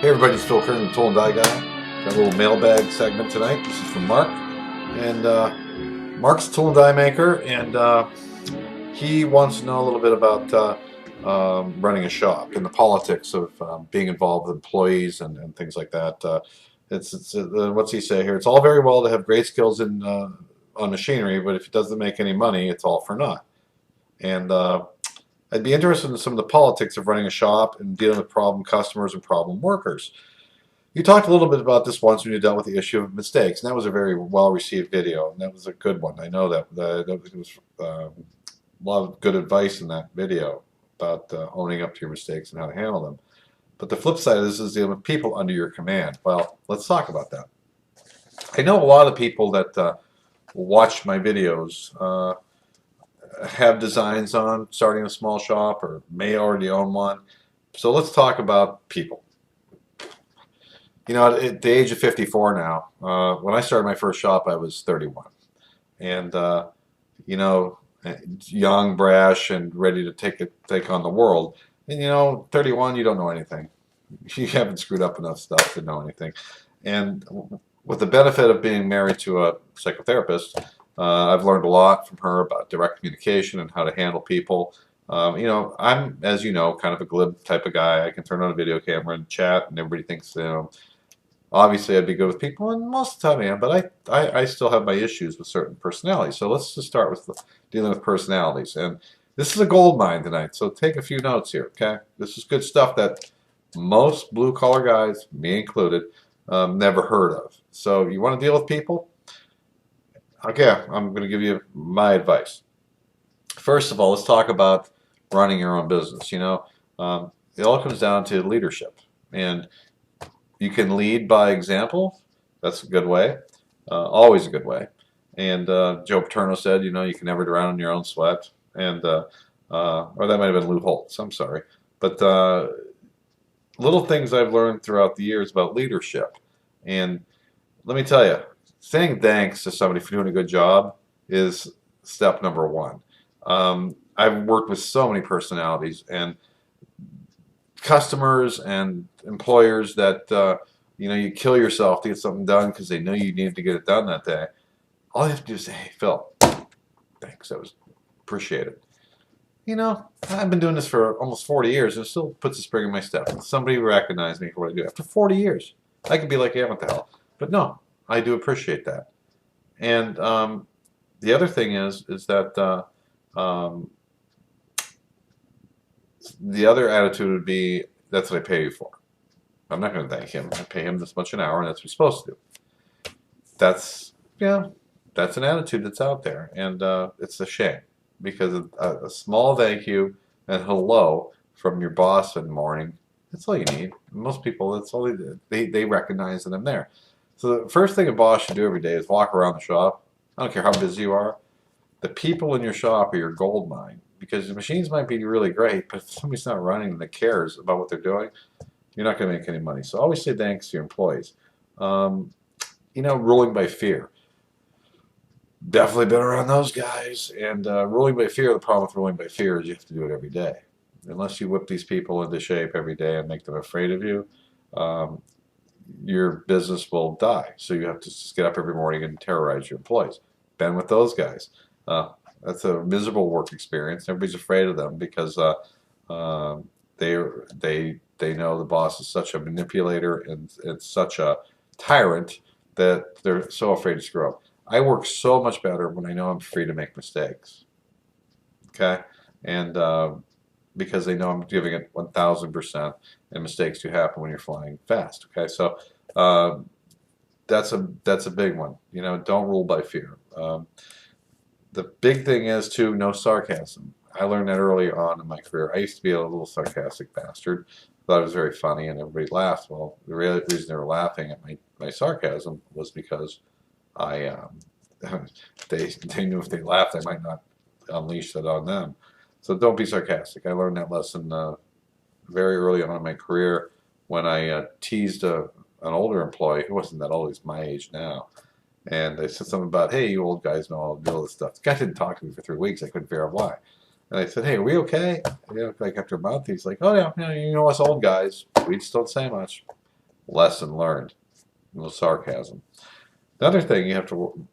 Hey everybody, it's Phil Kern, the Tool and Die Guy. Got a little mailbag segment tonight. This is from Mark. And Mark's a tool and die maker, and he wants to know a little bit about running a shop and the politics of being involved with employees and things like that. What's he say here? It's all very well to have great skills in on machinery, but if it doesn't make any money, it's all for naught. And I'd be interested in some of the politics of running a shop and dealing with problem customers and problem workers. You talked a little bit about this once when you dealt with the issue of mistakes, and that was a very well-received video, and that was a good one. I know that was a lot of good advice in that video about owning up to your mistakes and how to handle them. But the flip side of this is dealing with people under your command. Well, let's talk about that. I know a lot of people that watch my videos have designs on starting a small shop or may already own one. So let's talk about people. You know, at the age of 54 now, when I started my first shop, I was 31. And, you know, young, brash, and ready to take on the world. And, you know, 31, you don't know anything. You haven't screwed up enough stuff to know anything. And with the benefit of being married to a psychotherapist, I've learned a lot from her about direct communication and how to handle people. You know, I'm, as you know, kind of a glib type of guy. I can turn on a video camera and chat, and everybody thinks, you know, obviously I'd be good with people, and most of the time I am, but I still have my issues with certain personalities. So let's just start with dealing with personalities. And this is a gold mine tonight, so take a few notes here, okay? This is good stuff that most blue-collar guys, me included, never heard of. So you want to deal with people? Okay, I'm going to give you my advice. First of all, let's talk about running your own business. You know, it all comes down to leadership. And you can lead by example. That's a good way, always a good way. And Joe Paterno said, you know, you can never drown in your own sweat. And or that might have been Lou Holtz. I'm sorry, but little things I've learned throughout the years about leadership. And let me tell you, saying thanks to somebody for doing a good job is step number one. I've worked with so many personalities and customers and employers that you know, you kill yourself to get something done because they know you need to get it done that day. All you have to do is say, hey, Phil, thanks, that was appreciated. You know, I've been doing this for almost 40 years and it still puts a spring in my step. Somebody recognized me for what I do. After 40 years, I could be like, yeah, what the hell? But no, I do appreciate that. And the other thing is that the other attitude would be, that's what I pay you for. I'm not going to thank him. I pay him this much an hour, and that's what he's supposed to do. That's, yeah, that's an attitude that's out there, and it's a shame because a small thank you and hello from your boss in the morning, that's all you need. Most people, that's all they do. They recognize that I'm there. So the first thing a boss should do every day is walk around the shop. I don't care how busy you are. The people in your shop are your gold mine because the machines might be really great, but if somebody's not running that cares about what they're doing, you're not going to make any money. So always say thanks to your employees. You know, ruling by fear. Definitely been around those guys. And ruling by fear, the problem with ruling by fear is you have to do it every day. Unless you whip these people into shape every day and make them afraid of you, your business will die. So you have to just get up every morning and terrorize your employees. Been with those guys. That's a miserable work experience. Everybody's afraid of them because they know the boss is such a manipulator and such a tyrant that they're so afraid to screw up. I work so much better when I know I'm free to make mistakes. Okay? And because they know I'm giving it 1,000%, and mistakes do happen when you're flying fast. Okay? So that's a big one. You know, don't rule by fear. The big thing is, too, no sarcasm. I learned that early on in my career. I used to be a little sarcastic bastard. Thought it was very funny, and everybody laughed. Well, the real reason they were laughing at my sarcasm was because I they knew if they laughed, I might not unleash that on them. So don't be sarcastic. I learned that lesson very early on in my career when I teased an older employee who wasn't that old. He's my age now. And they said something about, hey, you old guys know all this stuff. The guy didn't talk to me for 3 weeks. I couldn't figure out why. And I said, hey, are we okay? You know, like after a month, he's like, oh, yeah, you know us old guys, we just don't say much. Lesson learned. No sarcasm. The other thing you have to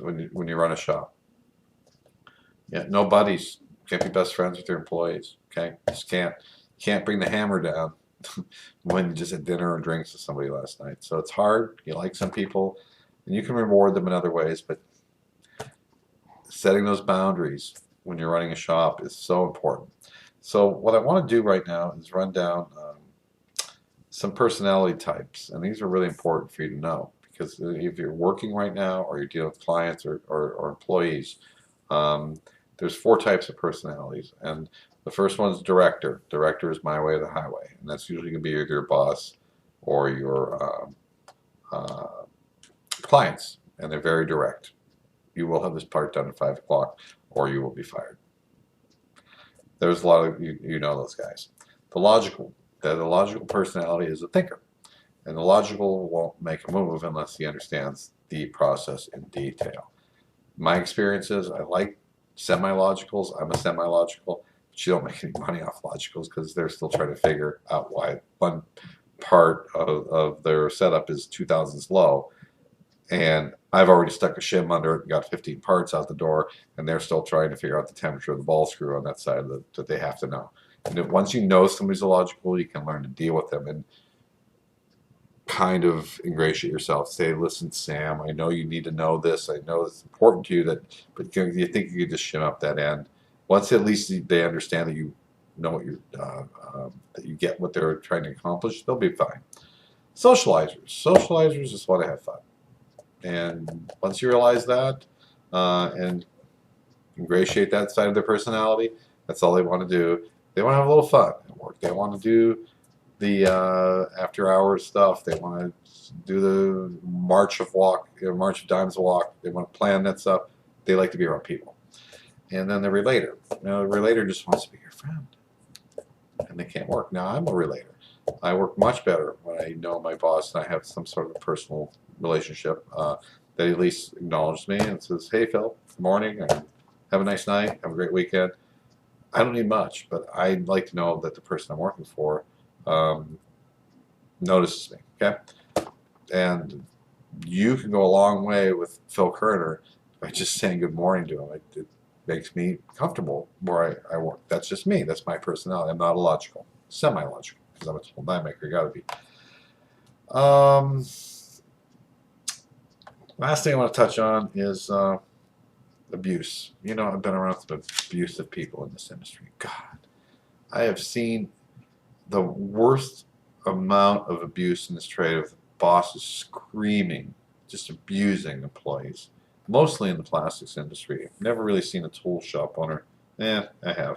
when you run a shop, yeah, no buddies. Can't be best friends with your employees. Okay, just can't bring the hammer down when you just had dinner and drinks with somebody last night. So it's hard. You like some people, and you can reward them in other ways, but setting those boundaries when you're running a shop is so important. So what I want to do right now is run down some personality types, and these are really important for you to know because if you're working right now or you're dealing with clients or employees, um, there's 4 types of personalities, and the first one is director. Director is my way or the highway, and that's usually going to be either your boss or your clients, and they're very direct. You will have this part done at 5 o'clock, or you will be fired. There's a lot of you know those guys. The logical personality is a thinker, and the logical won't make a move unless he understands the process in detail. My experience is I like semi-logicals. I'm a semi-logical, but you don't make any money off logicals because they're still trying to figure out why one part of their setup is 2 thousandths low, and I've already stuck a shim under it and got 15 parts out the door, and they're still trying to figure out the temperature of the ball screw on that side that they have to know. And if, once you know somebody's illogical, you can learn to deal with them and kind of ingratiate yourself. Say, listen, Sam, I know you need to know this. I know it's important to you but you think you could just shim up that end. Once at least they understand that you know what that you get what they're trying to accomplish, they'll be fine. Socializers just want to have fun. And once you realize that and ingratiate that side of their personality, that's all they want to do. They want to have a little fun at work. They want to do the after hours stuff. They want to do the march of dimes walk. They want to plan that stuff. They like to be around people. And then the relator. The relator just wants to be your friend. And they can't work. Now, I'm a relator. I work much better when I know my boss and I have some sort of personal relationship that at least acknowledges me and says, hey, Phil, good morning. Have a nice night. Have a great weekend. I don't need much, but I'd like to know that the person I'm working for notices me. Okay? And you can go a long way with Phil Kerner by just saying good morning to him. It makes me comfortable where I work. That's just me. That's my personality. I'm not illogical. Semi-logical, because I'm a tool die maker. You got to be. Last thing I want to touch on is abuse. I've been around some abusive people in this industry. God, I have seen the worst amount of abuse in this trade of bosses screaming, just abusing employees, mostly in the plastics industry. I've never really seen a tool shop owner. I have.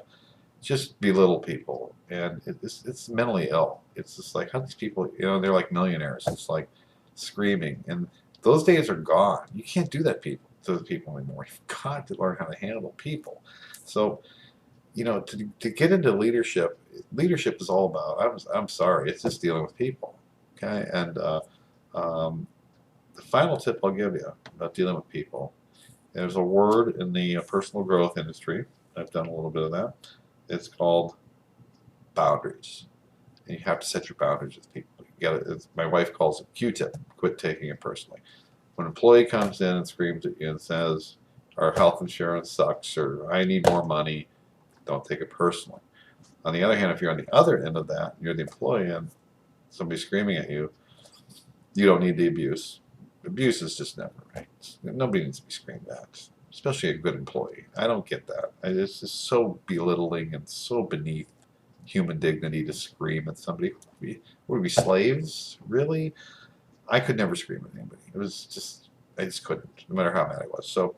Just belittle people, and it's mentally ill. It's just like, how these people, they're like millionaires. It's like screaming, and those days are gone. You can't do that to the people anymore. You've got to learn how to handle people. So, to get into leadership is all about, I'm sorry, it's just dealing with people. Okay, and the final tip I'll give you about dealing with people, there's a word in the personal growth industry. I've done a little bit of that. It's called boundaries. And you have to set your boundaries with people. My wife calls it Q-tip. Quit taking it personally. When an employee comes in and screams at you and says, our health insurance sucks, or I need more money, don't take it personally. On the other hand, if you're on the other end of that, you're the employee and somebody's screaming at you, you don't need the abuse. Abuse is just never right. Nobody needs to be screamed at, especially a good employee. I don't get that. It's just so belittling and so beneath human dignity to scream at somebody. Would we be slaves? Really? I could never scream at anybody. I just couldn't, no matter how mad I was. So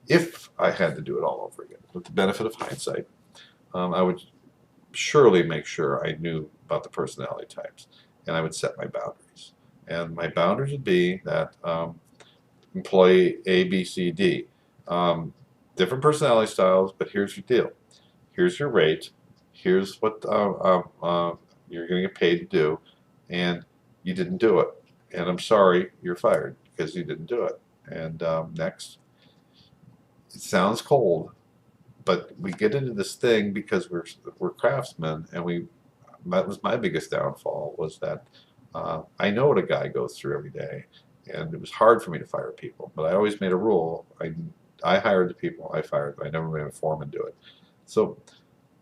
if I had to do it all over again, with the benefit of hindsight, I would surely make sure I knew about the personality types, and I would set my boundaries. And my boundaries would be that employee A, B, C, D. Different personality styles, but here's your deal. Here's your rate. Here's what you're going to get paid to do, and you didn't do it. And I'm sorry, you're fired because you didn't do it. And next, it sounds cold, but we get into this thing because we're craftsmen, and that was my biggest downfall, was that I know what a guy goes through every day, and it was hard for me to fire people. But I always made a rule. I hired the people I fired, but I never made a foreman do it. So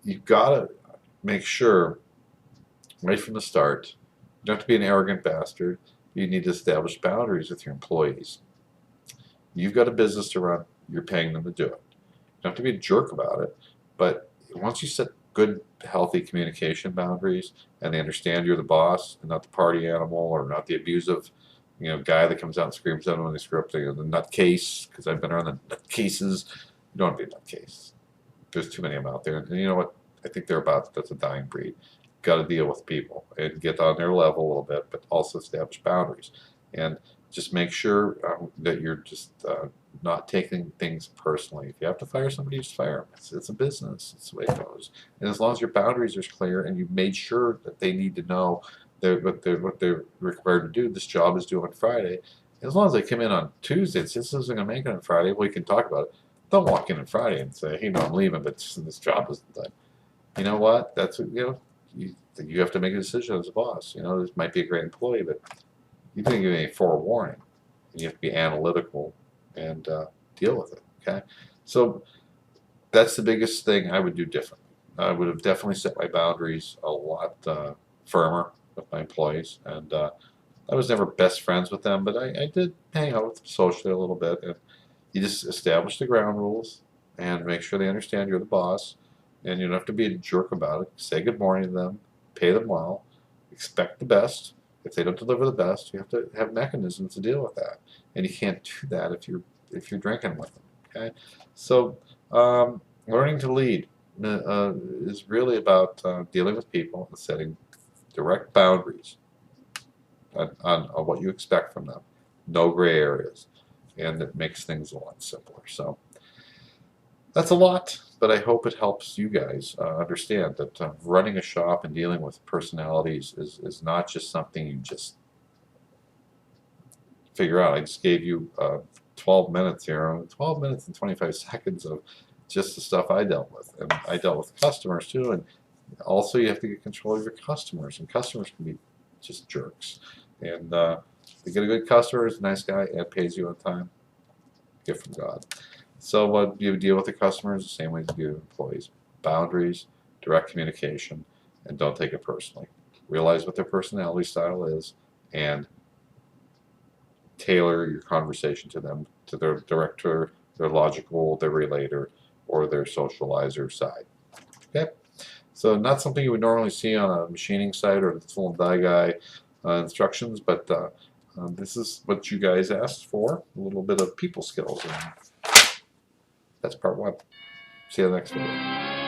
you've got to make sure right from the start. You don't have to be an arrogant bastard. You need to establish boundaries with your employees. You've got a business to run. You're paying them to do it. You don't have to be a jerk about it, but once you set good, healthy communication boundaries, and they understand you're the boss and not the party animal or not the abusive, guy that comes out and screams at them when they screw up, the nutcase. Because I've been around the nutcases. You don't want to be a nutcase. There's too many of them out there, and you know what? I think that's a dying breed. Got to deal with people and get on their level a little bit, but also establish boundaries and just make sure that you're just not taking things personally. If you have to fire somebody, just fire them. It's a business. It's the way it goes. And as long as your boundaries are clear and you've made sure that they need to know what they're required to do, this job is due on Friday. As long as they come in on Tuesday and say, this isn't going to make it on Friday, we can talk about it. Don't walk in on Friday and say, hey, no, I'm leaving, but this job isn't done. You know what? That's you have to make a decision as a boss. This might be a great employee, but you didn't give any forewarning. You have to be analytical and deal with it. Okay, so that's the biggest thing I would do differently. I would have definitely set my boundaries a lot firmer with my employees, and I was never best friends with them, but I did hang out with them socially a little bit. And you just establish the ground rules and make sure they understand you're the boss, and you don't have to be a jerk about it. Say good morning to them, pay them well, expect the best. If they don't deliver the best, you have to have mechanisms to deal with that, and you can't do that if you're drinking with them. Okay, so learning to lead is really about dealing with people and setting direct boundaries on what you expect from them. No gray areas, and it makes things a lot simpler. So that's a lot, but I hope it helps you guys understand that running a shop and dealing with personalities is not just something you just figure out. I just gave you 12 minutes here, 12 minutes and 25 seconds of just the stuff I dealt with. And I dealt with customers too, and also you have to get control of your customers, and customers can be just jerks. And to get a good customer is a nice guy and pays you on time, gift from God. So what you deal with the customers the same way as you do employees. Boundaries, direct communication, and don't take it personally. Realize what their personality style is and tailor your conversation to them, to their director, their logical, their relator, or their socializer side. Okay? So not something you would normally see on a machining site or the tool and die guy instructions, but this is what you guys asked for, a little bit of people skills. And that's part one. See you in the next video.